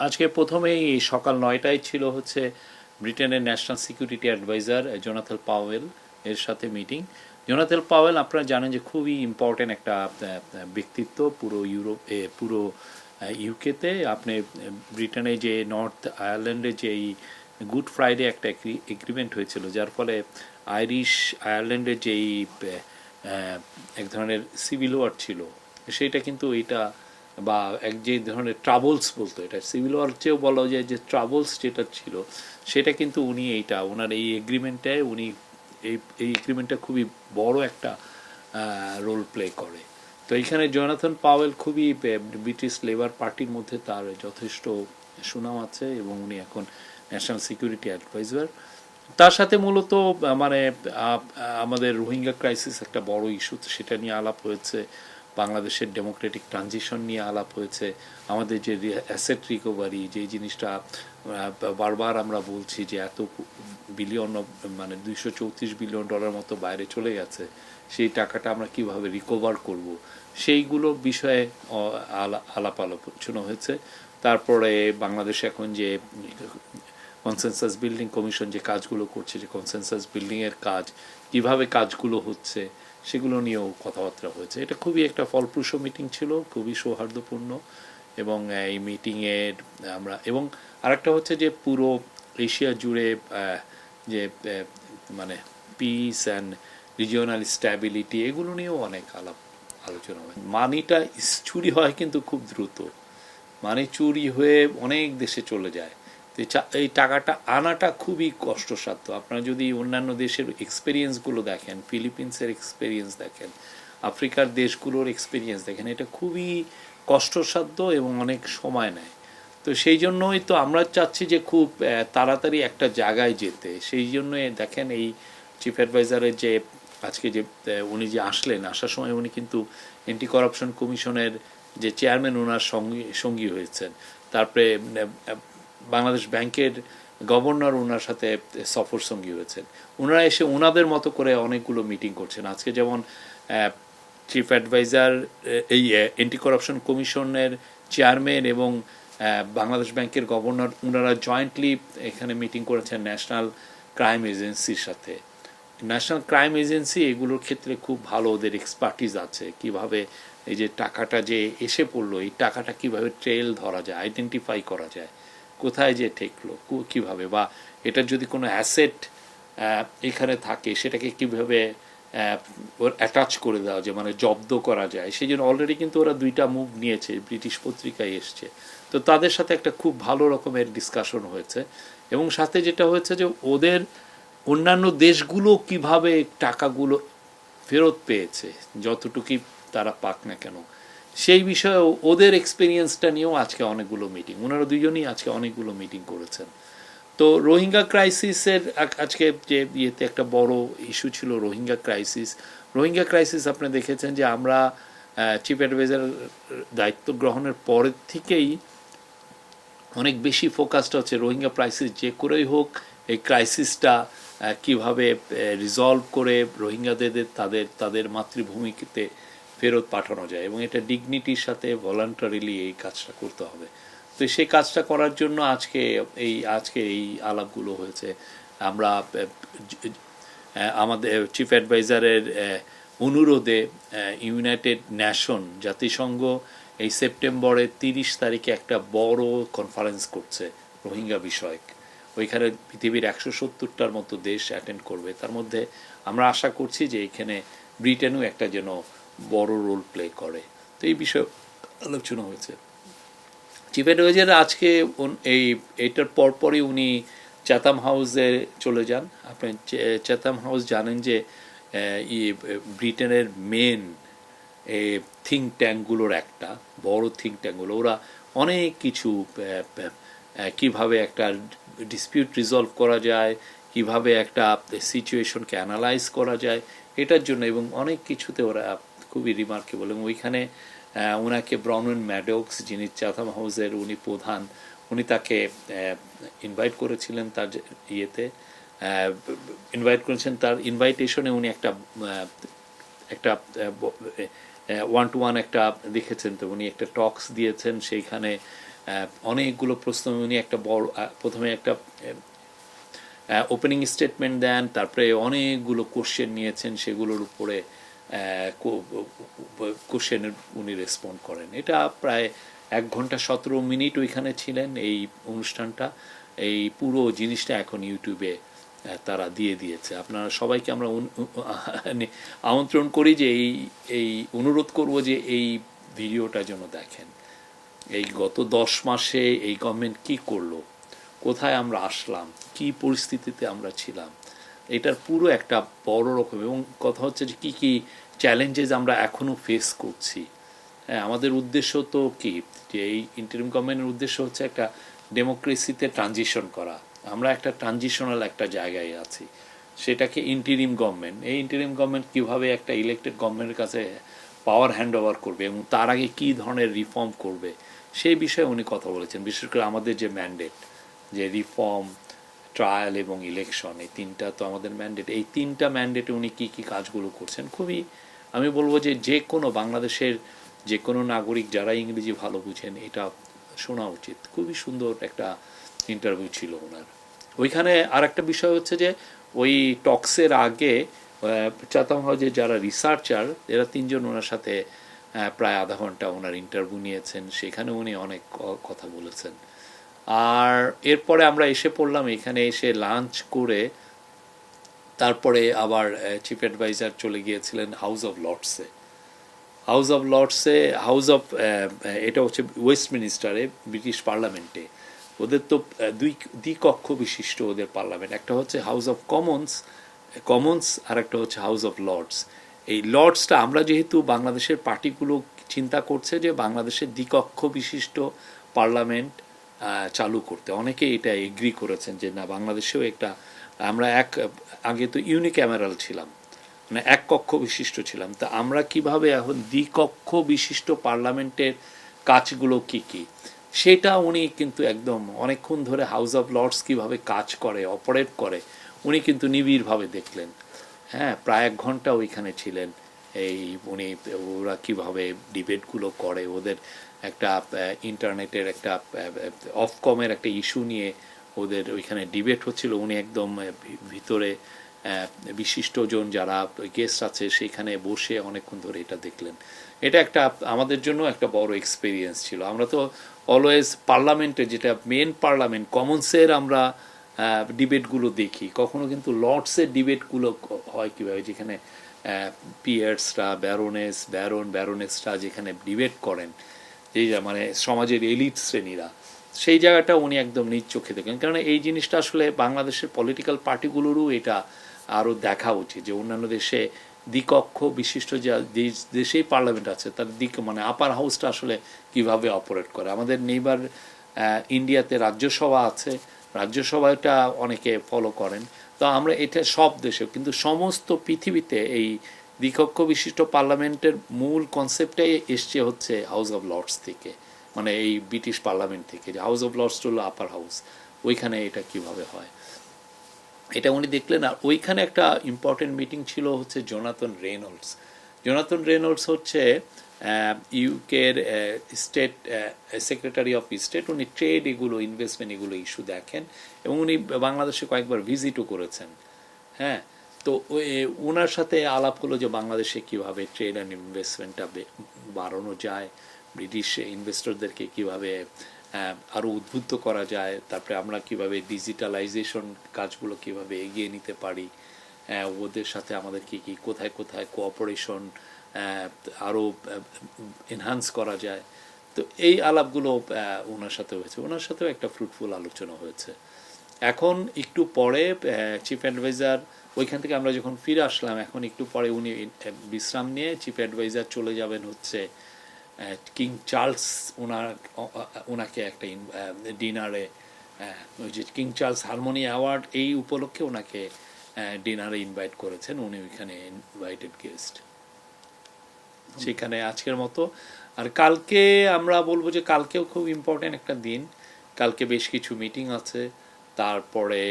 আজকে প্রথমেই সকাল ৯টায় ছিল হচ্ছে ব্রিটেনের national security adviser Jonathan Powell এর সাথে মিটিং। জোনাথন পাওয়েল আপনারা জানেন যে খুবই ইম্পর্টেন্ট একটা ব্যক্তিত্ব পুরো পুরো ইউকেতে। আপনি ব্রিটেনে যে নর্থ আয়ারল্যান্ডে যে এই গুড ফ্রাইডে একটা এগ্রিমেন্ট হয়েছিল, যার ফলে আইরিশ আয়ারল্যান্ডের যেই এক ধরনের সিভিল ওয়ার ছিল সেইটা কিন্তু এটা বা এক যে ধরনের ট্রাবলস বলতো, এটা সিভিল ওয়ার চেয়েও বলা যায় যে ট্রাবলস যেটা ছিল সেটা কিন্তু উনি এইটা ওনার এই এগ্রিমেন্টটায় উনি এই এগ্রিমেন্টটা খুবই বড় একটা রোল প্লে করে। তো এইখানে জোনাথন পাওয়েল খুবই ব্রিটিশ লেবার পার্টির মধ্যে তার যথেষ্ট সুনাম আছে এবং উনি এখন ন্যাশনাল সিকিউরিটি অ্যাডভাইজার। তার সাথে মূলত মানে আমাদের রোহিঙ্গা ক্রাইসিস একটা বড় ইস্যু, সেটা নিয়ে আলাপ হয়েছে। বাংলাদেশের ডেমোক্রেটিক ট্রানজিশন নিয়ে আলাপ হয়েছে। আমাদের যে অ্যাসেট রিকভারি, যে জিনিসটা বারবার আমরা বলছি যে এত বিলিয়ন মানে $234 বিলিয়ন মতো বাইরে চলে গেছে, সেই টাকাটা আমরা কিভাবে রিকভার করব, সেইগুলো বিষয়ে আলাপ আলোচনা হয়েছে। তারপরে বাংলাদেশ এখন যে কনসেনসাস বিল্ডিং কমিশন যে কাজগুলো করছে, যে কনসেনসাস বিল্ডিংয়ের কাজ কিভাবে কাজগুলো হচ্ছে সেগুলো নিয়েও কথাবার্তা হয়েছে। এটা খুবই একটা ফলপ্রসূ মিটিং ছিল, খুবই সৌহার্দ্যপূর্ণ। এবং এই মিটিংয়ের আমরা এবং আরেকটা হচ্ছে যে পুরো এশিয়া জুড়ে যে মানে পিস অ্যান্ড রিজিওনাল স্ট্যাবিলিটি এগুলো নিয়েও অনেক আলোচনা হয়। মানিটা চুরি হয় কিন্তু খুব দ্রুত, মানি চুরি হয়ে অনেক দেশে চলে যায়। তো এই টাকাটা আনাটা খুবই কষ্টসাধ্য। আপনারা যদি অন্যান্য দেশের এক্সপেরিয়েন্সগুলো দেখেন, ফিলিপিন্সের এক্সপেরিয়েন্স দেখেন, আফ্রিকার দেশগুলোর এক্সপেরিয়েন্স দেখেন, এটা খুবই কষ্টসাধ্য এবং অনেক সময় নেয়। তো সেই জন্যই তো আমরা চাচ্ছি যে খুব তাড়াতাড়ি একটা জায়গায় যেতে। সেই জন্যই দেখেন এই চিফ অ্যাডভাইজারের যে আজকে যে উনি যে আসার সময় উনি কিন্তু অ্যান্টি করাপশন কমিশনের যে চেয়ারম্যান ওনার সঙ্গী হয়েছেন। তারপরে বাংলাদেশ ব্যাংকের গভর্নর ওনার সাথে সফর সঙ্গী হয়েছেন। ওনারা এসে ওনাদের মতো করে অনেকগুলো মিটিং করছেন। আজকে যেমন চিফ অ্যাডভাইজার এই অ্যান্টি করাপশন কমিশনের চেয়ারম্যান এবং বাংলাদেশ ব্যাংকের গভর্নর ওনারা জয়েন্টলি এখানে মিটিং করেছেন ন্যাশনাল ক্রাইম এজেন্সির সাথে। ন্যাশনাল ক্রাইম এজেন্সি এগুলোর ক্ষেত্রে খুব ভালো, ওদের এক্সপার্টিস আছে কিভাবে এই যে টাকাটা যে এসে পড়লো এই টাকাটা কিভাবে ট্রেল ধরা যায়, আইডেন্টিফাই করা যায় কোথায় যে ঠেকলো কিভাবে, বা এটার যদি কোনো অ্যাসেট এখানে থাকে সেটাকে কিভাবে ওর অ্যাটাচ করে দেওয়া যায়, মানে জব্দ করা যায়। সেই জন্য অলরেডি কিন্তু ওরা 2টা মুভ নিয়েছে, ব্রিটিশ পত্রিকায় এসছে। তো তাদের সাথে একটা খুব ভালো রকমের ডিসকাশন হয়েছে। এবং সাথে যেটা হয়েছে যে ওদের অন্যান্য দেশগুলো কিভাবে টাকাগুলো ফেরত পেয়েছে, যতটুকুই তারা পাক না কেন, সেই বিষয়ে ওদের এক্সপিরিয়েন্সটা নিয়েও আজকে অনেকগুলো মিটিং, ওনারা দুজনই আজকে অনেকগুলো মিটিং করেছেন। তো রোহিঙ্গা ক্রাইসিসের আজকে যে ইয়েতে একটা বড় ইস্যু ছিল রোহিঙ্গা ক্রাইসিস আপনি দেখেছেন যে আমরা চিফ অ্যাডভাইজার দায়িত্ব গ্রহণের পরের থেকেই অনেক বেশি ফোকাসটা হচ্ছে রোহিঙ্গা ক্রাইসিস যে করেই হোক এই ক্রাইসিসটা কিভাবে রিজলভ করে রোহিঙ্গাদের তাদের মাতৃভূমিতে ফেরত পাঠানো যায় এবং এটা ডিগনিটির সাথে ভলান্টারিলি এই কাজটা করতে হবে। তো সেই কাজটা করার জন্য আজকে এই আলাপগুলো হয়েছে। আমরা আমাদের চিফ অ্যাডভাইজারের অনুরোধে ইউনাইটেড নেশন জাতিসংঘ এই সেপ্টেম্বরের 30 তারিখে একটা বড় কনফারেন্স করছে রোহিঙ্গা বিষয়ক। ওইখানে পৃথিবীর 170টার মতো দেশ অ্যাটেন্ড করবে। তার মধ্যে আমরা আশা করছি যে এখানে ব্রিটেনও একটা যেন বড় রোল প্লে করে। তো এই বিষয়ে আলোচনা হয়েছে। চিফ অ্যাডভাইজার আজকে এইটার পরপরই উনি চ্যাথাম হাউসে চলে যান। আপনি চ্যাথাম হাউস জানেন যে ব্রিটেনের মেন থিঙ্ক ট্যাঙ্কগুলোর একটা বড় থিঙ্ক ট্যাঙ্কগুলো, ওরা অনেক কিছু কিভাবে একটা ডিসপিউট রিজলভ করা যায়, কিভাবে একটা সিচুয়েশনকে অ্যানালাইজ করা যায় এটার জন্য, এবং অনেক কিছুতে ওরা খুবই রিমার্কেবল। এবং ওইখানে ওনাকে ব্রাউন ম্যাডক্স, যিনি চ্যাথাম হাউসের উনি প্রধান, উনি তাকে ইনভাইট করেছিলেন তার তার ইনভাইটেশনে উনি একটা 1-to-1 একটা দেখেছেন। তো উনি একটা টক্স দিয়েছেন, সেইখানে অনেকগুলো প্রশ্ন উনি একটা বড় প্রথমে একটা ওপেনিং স্টেটমেন্ট দেন, তারপরে অনেকগুলো কোশ্চেন নিয়েছেন, সেগুলোর উপরে কোশ্চেনের উনি রেসপন্ড করেন। এটা প্রায় 1 ঘন্টা 17 মিনিট ওইখানে ছিলেন এই অনুষ্ঠানটা। এই পুরো জিনিসটা এখন ইউটিউবে তারা দিয়ে দিয়েছে। আপনারা সবাইকে আমরা আমন্ত্রণ করি যে এই অনুরোধ করব যে এই ভিডিওটা যেন দেখেন। এই গত 10 মাসে এই গভর্নমেন্ট কি করলো, কোথায় আমরা আসলাম, কি পরিস্থিতিতে আমরা ছিলাম, এটার পুরো একটা বড় রকম, এবং কথা হচ্ছে যে কী কী চ্যালেঞ্জেস আমরা এখনও ফেস করছি। হ্যাঁ, আমাদের উদ্দেশ্য তো কি, যে এই ইন্টারিম গভর্নমেন্টের উদ্দেশ্য হচ্ছে একটা ডেমোক্রেসিতে ট্রানজিশন করা। আমরা একটা ট্রানজিশনাল একটা জায়গায় আছি, সেটাকে ইন্টারিম গভর্নমেন্ট, এই ইন্টারিম গভর্নমেন্ট কীভাবে একটা ইলেক্টেড গভর্নমেন্টের কাছে পাওয়ার হ্যান্ড ওভার করবে এবং তার আগে কী ধরনের রিফর্ম করবে, সেই বিষয়ে উনি কথা বলেছেন। বিশেষ করে আমাদের যে ম্যান্ডেট, যে রিফর্ম, ট্রায়াল এবং ইলেকশন, এই তিনটা তো আমাদের ম্যান্ডেট। এই তিনটা ম্যান্ডেটে উনি কী কী কাজগুলো করছেন, খুবই আমি বলবো যে কোনো বাংলাদেশের যে কোনো নাগরিক যারা ইংরেজি ভালো বুঝেন এটা শোনা উচিত। খুবই সুন্দর একটা ইন্টারভিউ ছিল ওনার। ওইখানে আর একটা বিষয় হচ্ছে যে ওই টক্সের আগে চাতাম হাউজে যারা রিসার্চার, এরা 3জন ওনার সাথে প্রায় আধা ঘন্টা ওনার ইন্টারভিউ নিয়েছেন, সেখানে উনি অনেক কথা বলেছেন। আর এরপরে আমরা এসে পড়লাম, এখানে এসে লাঞ্চ করে তারপরে আবার চিফ অ্যাডভাইজার চলে গিয়েছিলেন হাউস অফ লর্ডসে। হাউস অফ এটা হচ্ছে ওয়েস্টমিনিস্টারে, ব্রিটিশ পার্লামেন্টে। ওদের তো দ্বিকক্ষ বিশিষ্ট ওদের পার্লামেন্ট, একটা হচ্ছে হাউস অফ কমন্স আর একটা হচ্ছে হাউস অফ লর্ডস। এই লর্ডসটা আমরা যেহেতু বাংলাদেশের পার্টিগুলো চিন্তা করছে যে বাংলাদেশের দ্বিকক্ষ বিশিষ্ট পার্লামেন্ট চালু করতে, অনেকে এটা এগ্রি করেছেন যে না, বাংলাদেশেও একটা, আমরা আগে তো ইউনিক্যামেরাল ছিলাম, মানে এক কক্ষ বিশিষ্ট ছিলাম, তা আমরা কিভাবে এখন দ্বিকক্ষ বিশিষ্ট পার্লামেন্টের কাজগুলো কি কি, সেটা উনি কিন্তু একদম অনেকক্ষণ ধরে হাউস অফ লর্ডস কীভাবে কাজ করে, অপারেট করে, উনি কিন্তু নিবিড়ভাবে দেখলেন। হ্যাঁ, প্রায় 1 ঘন্টা ওইখানে ছিলেন। এই উনি ওরা কীভাবে ডিবেটগুলো করে, ওদের একটা ইন্টারনেটের একটা অফকমের একটা ইস্যু নিয়ে ওদের ওইখানে ডিবেট হচ্ছিল, উনি একদম ভিতরে বিশিষ্টজন যারা গেস্ট আছে সেইখানে বসে অনেকক্ষণ ধরে এটা দেখলেন। এটা একটা আমাদের জন্য একটা বড় এক্সপিরিয়েন্স ছিল। আমরা তো অলওয়েজ পার্লামেন্টে, যেটা মেন পার্লামেন্ট কমন্সের, আমরা ডিবেটগুলো দেখি, কখনো কিন্তু লর্ডসের ডিবেটগুলো হয় কীভাবে, যেখানে পিয়ার্সরা, ব্যারোনেসরা যেখানে ডিবেট করেন, যে মানে সমাজের এলিট শ্রেণীরা, সেই জায়গাটা উনি একদম নিজ চোখে দেখেন। কারণ এই জিনিসটা আসলে বাংলাদেশের পলিটিক্যাল পার্টিগুলোরও এটা আরও দেখা উচিত, যে অন্যান্য দেশে দ্বিকক্ষ বিশিষ্ট যা দেশেই পার্লামেন্ট আছে তার মানে আপার হাউসটা আসলে কিভাবে অপারেট করে। আমাদের নেইবার ইন্ডিয়াতে রাজ্যসভা আছে, রাজ্যসভাটা অনেকে ফলো করেন, তো আমরা এটা সব দেশে, কিন্তু সমস্ত পৃথিবীতে এই দ্বিকক্ষ বিশিষ্ট পার্লামেন্টের মূল কনসেপ্টটাই এসছে হচ্ছে হাউস অফ লর্ডস থেকে, মানে এই ব্রিটিশ পার্লামেন্ট থেকে, যে হাউস অফ লর্ডস হলো আপার হাউস, ওইখানে এটা কিভাবে হয় এটা উনি দেখলেন। আর ওইখানে একটা ইম্পর্টেন্ট মিটিং ছিল হচ্ছে জোনাথন রেনল্ডস হচ্ছে ইউকের স্টেট সেক্রেটারি অফ স্টেট। উনি ট্রেড এগুলো, ইনভেস্টমেন্ট এগুলো ইস্যু দেখেন, এবং উনি বাংলাদেশে কয়েকবার ভিজিটও করেছেন। হ্যাঁ, তো ওনার সাথে আলাপ হলো যে বাংলাদেশে কীভাবে ট্রেড অ্যান্ড ইনভেস্টমেন্টটা বাড়ানো যায়, ব্রিটিশ ইনভেস্টরদেরকে কীভাবে আরও উদ্বুদ্ধ করা যায়, তারপরে আমরা কিভাবে ডিজিটালাইজেশন কাজগুলো কিভাবে এগিয়ে নিতে পারি, ওদের সাথে আমাদের কী কী কোথায় কোথায় কোঅপারেশন আরও এনহান্স করা যায়। তো এই আলাপগুলো ওনার সাথে হয়েছে, ওনার সাথেও একটা ফ্রুটফুল আলোচনা হয়েছে। এখন একটু পরে চিফ অ্যাডভাইজার ওইখান থেকে আমরা যখন ফিরে আসলাম, এখন একটু পরে উনি বিশ্রাম নিয়ে চিফ অ্যাডভাইজার চলে যাবেন হচ্ছে কিং চার্লস, ওনাকে একটা ডিনারে, ওই যে কিং চার্লস হারমোনি অ্যাওয়ার্ড, এই উপলক্ষে ওনাকে ডিনারে ইনভাইট করেছেন, উনি ওইখানে ইনভাইটেড গেস্ট। সেখানে আজকের মতো। আর কালকে আমরা বলবো যে কালকেও খুব ইম্পর্টেন্ট একটা দিন, কালকে বেশ কিছু মিটিং আছে। তারপরে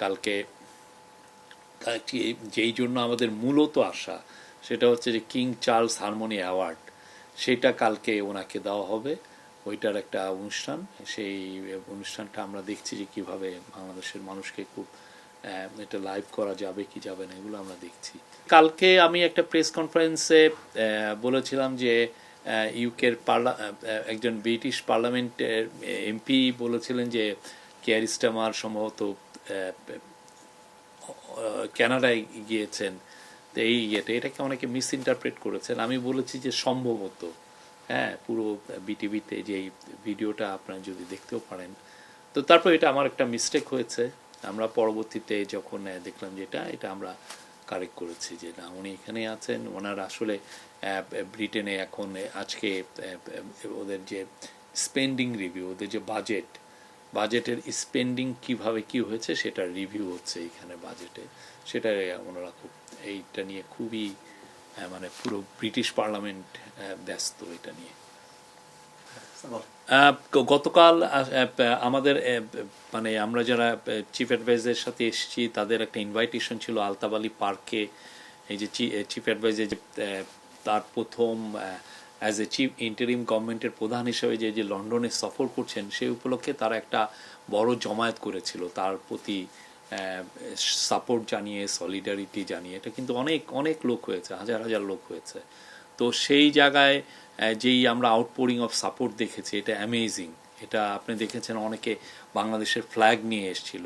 কালকে যেই জন্য আমাদের মূলত আসা, সেটা হচ্ছে যে কিং চার্লস হারমোনি অ্যাওয়ার্ড, সেটা কালকে ওনাকে দেওয়া হবে। ওইটার একটা অনুষ্ঠান, সেই অনুষ্ঠানটা আমরা দেখছি যে কিভাবে বাংলাদেশের মানুষকে খুব এটা লাইভ করা যাবে কি যাবে না এগুলো আমরা দেখছি। কালকে আমি একটা প্রেস কনফারেন্সে বলেছিলাম যে ইউকের একজন ব্রিটিশ পার্লামেন্টের এমপি বলেছিলেন যে কেয়ার স্টারমার সম্ভবত কানাডায় গিয়েছেন, তো এই এটাকে অনেকে মিস ইন্টারপ্রেট করেছেন। আমি বলেছি যে সম্ভবত, হ্যাঁ, পুরো বিটিভিতে যে ভিডিওটা আপনারা যদি দেখতেও পারেন। তো তারপর এটা আমার একটা মিস্টেক হয়েছে, আমরা পরবর্তীতে যখন দেখলাম যে এটা আমরা কারেক্ট করেছি যে না, উনি এখানে আছেন, ওনার আসলে ব্রিটেনে এখন আজকে ওদের যে স্পেন্ডিং রিভিউ, ওদের যে বাজেটের স্পেন্ডিং কিভাবে কি হয়েছে সেটার রিভিউ হচ্ছে এখানে বাজেটে, সেটা ওনারা খুব এইটা নিয়ে খুবই মানে পুরো ব্রিটিশ পার্লামেন্ট ব্যস্ত এটা নিয়ে। গতকাল আমাদের মানে আমরা যারা চিফ অ্যাডভাইজারের সাথে এসেছি তাদের একটা ইনভাইটেশন ছিল আলতাব আলী পার্কে। এই যে চিফ অ্যাডভাইজার যে তার প্রথম অ্যাজ এ চিফ ইন্টারিম গভর্নমেন্টের প্রধান হিসেবে যে লন্ডনে সফর করছেন, সেই উপলক্ষে তারা একটা বড় জমায়েত করেছিল তার প্রতি সাপোর্ট জানিয়ে, সলিডারিটি জানিয়ে। এটা কিন্তু অনেক অনেক লোক হয়েছে, হাজার হাজার লোক হয়েছে। তো সেই জায়গায় যেই আমরা আউটপোরিং অফ সাপোর্ট দেখেছি, এটা অ্যামেজিং। এটা আপনি দেখেছেন অনেকে বাংলাদেশের ফ্ল্যাগ নিয়ে এসেছিল।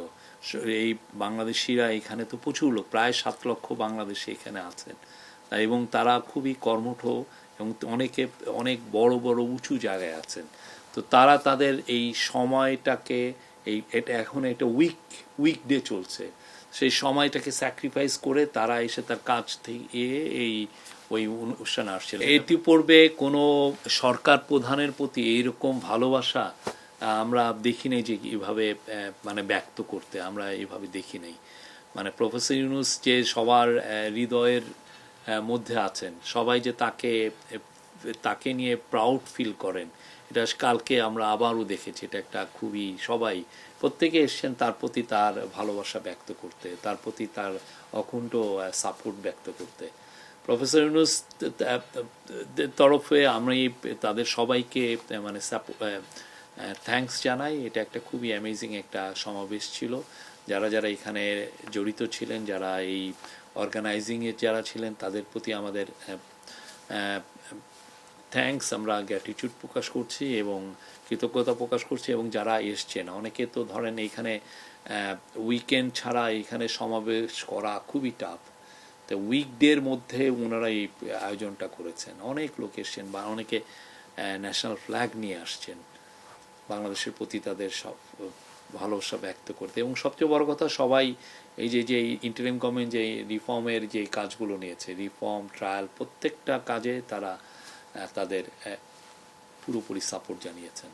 এই বাংলাদেশিরা এখানে তো প্রচুর লোক, প্রায় 7 লক্ষ বাংলাদেশি এখানে আছেন, এবং তারা খুবই কর্মঠ এবং অনেকে অনেক বড় বড় উঁচু জায়গায় আছেন। তো তারা তাদের এই সময়টাকে এটা এখন একটা উইকডে চলছে, সেই সময়টাকে স্যাক্রিফাইস করে তারা এসে তার কাজ থেকে ওই অনুষ্ঠানে আসছিল। ইতিপূর্বে কোনো সরকার প্রধানের প্রতি এইরকম ভালোবাসা আমরা দেখি নাই যে এইভাবে মানে ব্যক্ত করতে, আমরা এইভাবে দেখি নাই। মানে প্রফেসর ইউনূস যে সবার হৃদয়ের মধ্যে আছেন, সবাই যে তাকে নিয়ে প্রাউড ফিল করেন, এটা কালকে আমরা আবারও দেখেছি। এটা একটা খুবই, সবাই প্রত্যেকে এসছেন তার প্রতি তার ভালোবাসা ব্যক্ত করতে, তার প্রতি তার অকুণ্ঠ সাপোর্ট ব্যক্ত করতে। প্রফেসর ইউনূস তরফে আমরা তাদের সবাইকে মানে থ্যাঙ্কস জানাই। এটা একটা খুবই অ্যামেজিং একটা সমাবেশ ছিল। যারা যারা এখানে জড়িত ছিলেন, যারা এই অর্গানাইজিংয়ে যারা ছিলেন, তাদের প্রতি আমাদের থ্যাঙ্কস, আমরা গ্র্যাটিটিউড প্রকাশ করছি এবং কৃতজ্ঞতা প্রকাশ করছি। এবং যারা এসছেন, অনেকে তো ধরেন এইখানে উইকেন্ড ছাড়া এইখানে সমাবেশ করা খুবই টাফ, তো উইকডের মধ্যে ওনারা এই আয়োজনটা করেছেন। অনেক লোক এসছেন বা অনেকে ন্যাশনাল ফ্ল্যাগ নিয়ে আসছেন বাংলাদেশের প্রতি তাদের সব ভালোবাসা ব্যক্ত করতে। এবং সবচেয়ে বড় কথা, সবাই এই যে ইন্টারিম গভর্নমেন্ট যে রিফর্মের যে কাজগুলো নিয়েছে, রিফর্ম ট্রায়াল, প্রত্যেকটা কাজে তারা তাদের পুরোপুরি সাপোর্ট জানিয়েছেন।